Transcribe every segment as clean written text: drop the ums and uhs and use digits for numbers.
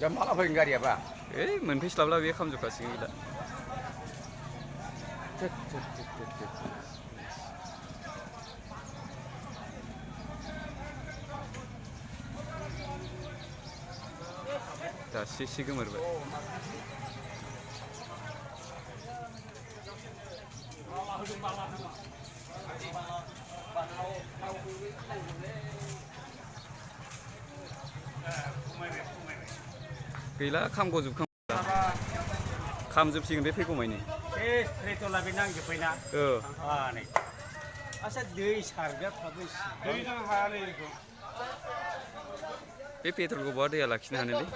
दा माला फैगोन गारियाबा? ओइ मोनफैस्लाबला बे खामजोबखासिगोन गैला। दासो एसे गोमोरबाय। गैला खामजोबसिगोन बे फैगौमानि। पेट्रला बे नांजोब्बायना नै आच्छा दै सारग्रा थाबो दैजों हायालै बेखौ बे पेट्रलखौ बहा दैया लाखिनो हानोलै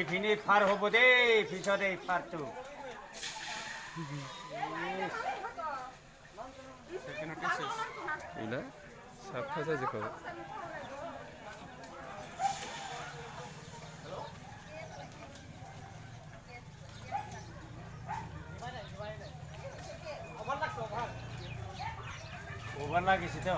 इभिने पार হব দে পিছতে পারতো गैला साफा जाजोबखाबाय। ওভার লাগিয়েছি তো